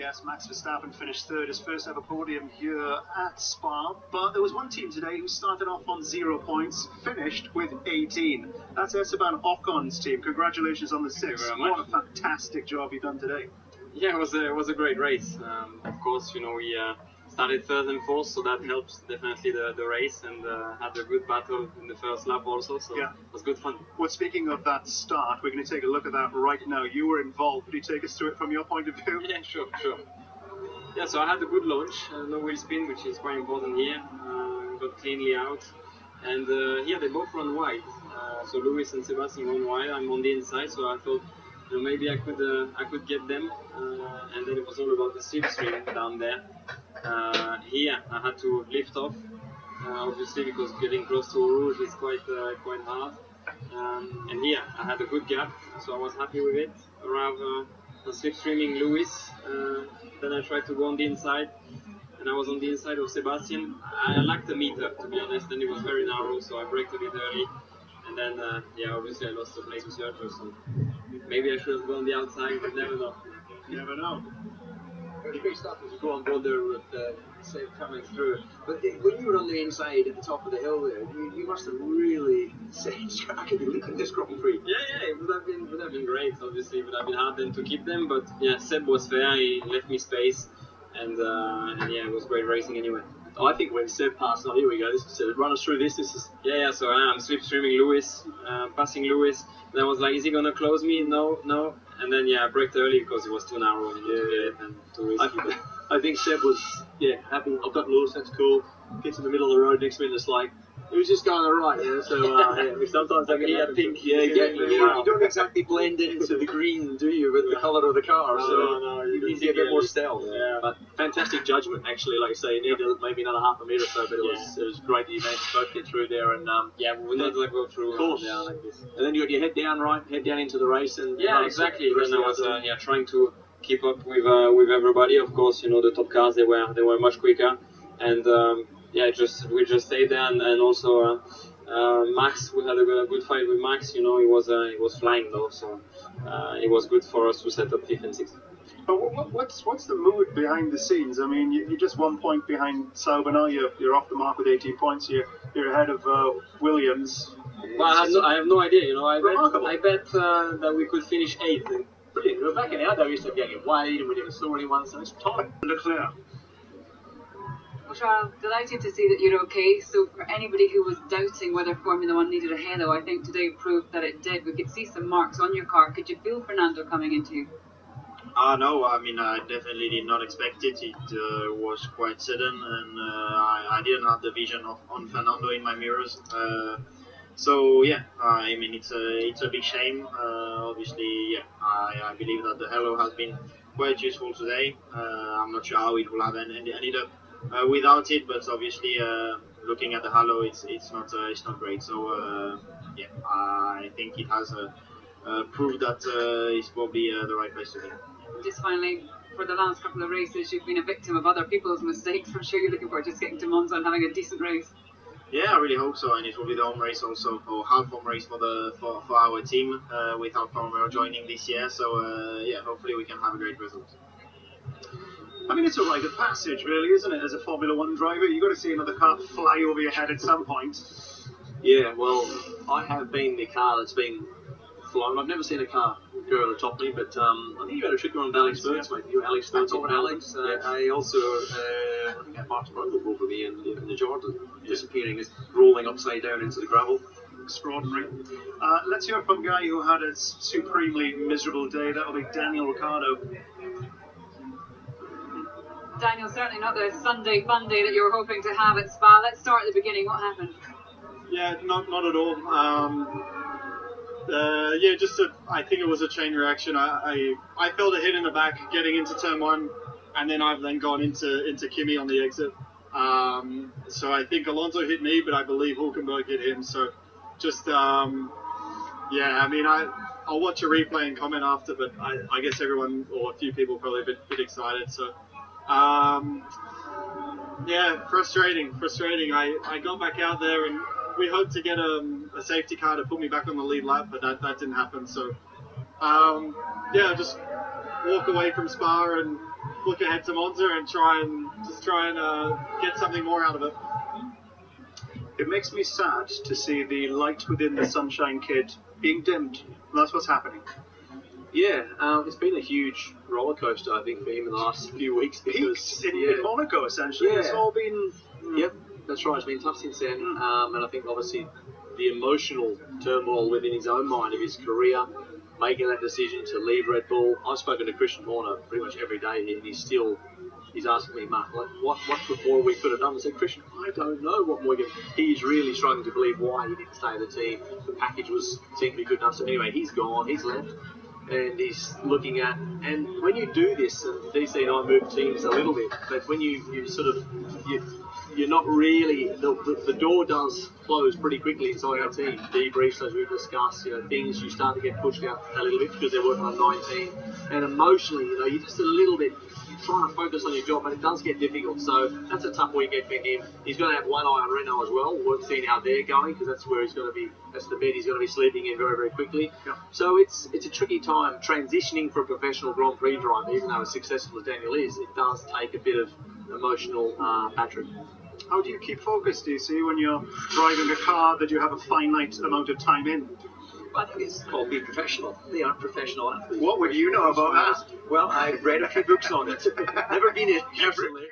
yes, Max Verstappen finished third, his first ever podium here at Spa. But there was one team today who started off on 0 points, finished with 18. That's Esteban Ocon's team. Congratulations on the sixth. What a fantastic job you've done today. Yeah, it was a great race. Of course, we started third and fourth, so that helps definitely the race, and had a good battle in the first lap also, so yeah. It was good fun. Well, speaking of that start, we're going to take a look at that right now. You were involved. Could you take us through it from your point of view? Yeah, sure. Yeah, so I had a good launch, no wheel spin, which is quite important here. Got cleanly out, and here they both run wide. So Lewis and Sebastian run wide. I'm on the inside, so I thought maybe I could get them, and then it was all about the slipstream down there. Here I had to lift off, obviously, because getting close to Rouge is quite hard. And here I had a good gap, so I was happy with it. Around slipstreaming Lewis, then I tried to go on the inside, and I was on the inside of Sebastian. I lacked the meter, to be honest, and it was very narrow, so I braked a bit early. And then, obviously I lost the place to Sergio, so maybe I should have gone the outside, but never know. You never know. It's great stuff as you go on board there with Seb coming through. But when you were on the inside at the top of the hill there, you must have really said, I could be leading this Grand Prix. Yeah, it would have been great, obviously. It would have been hard then to keep them, but yeah, Seb was fair, he left me space, and yeah, it was great racing anyway. I think when Seb passed, here we go, run us through this. Yeah, so I'm slipstreaming Lewis, passing Lewis, and I was like, is he gonna close me? No. And then I braked early because it was too narrow and to get it and too risky. I think Seb was happy. I've got Lewis, that's cool. Gets in the middle of the road, next minute it's like, who's just going to the right? So sometimes I get pink. You don't exactly blend into the green, do you, with the colour of the car? No, you need to get a bit more stealth. Yeah. But fantastic judgment, actually. Like I say, you need maybe another half a metre or so, but it was great that you managed to both get through there. And we would not go through. Of course. Like this. And then you got your head down into the race, and exactly. Then I was trying to keep up with everybody. Of course, the top cars they were much quicker, and we just stayed there, and also Max, we had a good fight with Max. He was flying though, so it was good for us to set up 5th and 6th. But what's the mood behind the scenes? I mean, you're just 1 point behind Sauber now. You're off the mark with 18 points. You're ahead of Williams. Well, I have no idea. I bet that we could finish 8th. Brilliant. Back in the other, we used to get wide, and we didn't saw anyone, so it's time. Leclerc. Well, Charles, delighted to see that you're okay. So for anybody who was doubting whether Formula One needed a halo, I think today proved that it did. We could see some marks on your car. Could you feel Fernando coming into you? No, I mean, I definitely did not expect it. It was quite sudden, and I didn't have the vision on Fernando in my mirrors. So yeah, I mean, it's a big shame. Obviously, I believe that the halo has been quite useful today. I'm not sure how it will have ended up without it, but obviously, looking at the halo, it's not great. So I think it has proved that it's probably the right place to be. Just finally, for the last couple of races, you've been a victim of other people's mistakes. I'm sure you're looking forward to just getting to Monza and having a decent race. Yeah, I really hope so, and it will be the home race also, or half home race for our team, with Alfa Romeo joining this year. So hopefully we can have a great result. I mean, it's a rite of passage, really, isn't it? As a Formula One driver, you've got to see another car fly over your head at some point. Yeah, well, I have been the car that's been flown. I've never seen a car go over the top of me, but I think you had a trick on Alex Burns, mate. You Alex Burns and Alex. I also, I think I had Mark's brother over me in the Jordan, disappearing, rolling upside down into the gravel. Extraordinary. Let's hear from a guy who had a supremely miserable day. That'll be Daniel Ricciardo. Daniel, certainly not the Sunday fun day that you were hoping to have at Spa. Let's start at the beginning. What happened? Yeah, not at all. I think it was a chain reaction. I felt a hit in the back getting into turn 1, and then I've gone into Kimi on the exit. So I think Alonso hit me, but I believe Hülkenberg hit him. So just I mean, I'll watch a replay and comment after, but I guess everyone or a few people probably a bit excited. So frustrating. I got back out there and we hoped to get a safety car to put me back on the lead lap, but that didn't happen. So just walk away from Spa and look ahead to Monza and try and get something more out of it. It makes me sad to see the light within the Sunshine Kid being dimmed. That's what's happening. Yeah, it's been a huge roller coaster, I think, for him in the last few weeks. Peaks in Monaco, essentially. Yeah. It's all been... Yep, that's right. It's been tough since then. And I think, obviously, the emotional turmoil within his own mind of his career, making that decision to leave Red Bull. I've spoken to Christian Horner pretty much every day, and he's asking me, Mark, like, what more we could have done? I said, Christian, I don't know what more. He's really struggling to believe why he didn't stay in the team. The package seemed to be good enough. So anyway, he's gone, he's left, and he's looking at. And when you do this, and DC and I move teams a little bit, but when you sort of you're not really the door does close pretty quickly inside our team. Debriefs, as we've discussed, things you start to get pushed out a little bit because they're working on 19, and emotionally, you're just a little bit trying to focus on your job, but it does get difficult. So that's a tough weekend for him. He's going to have one eye on Renault as well. We've seen how they're going because that's where he's going to be. That's the bed he's going to be sleeping in very, very quickly. Yeah. So it's a tricky time transitioning from a professional Grand Prix driver. Even though as successful as Daniel is, it does take a bit of emotional battery. How do you keep focused, DC, when you're driving a car that you have a finite amount of time in? I think it's called being professional. They aren't professional athletes. What would you know about that? Well, I've read a few books on it. Never been it personally.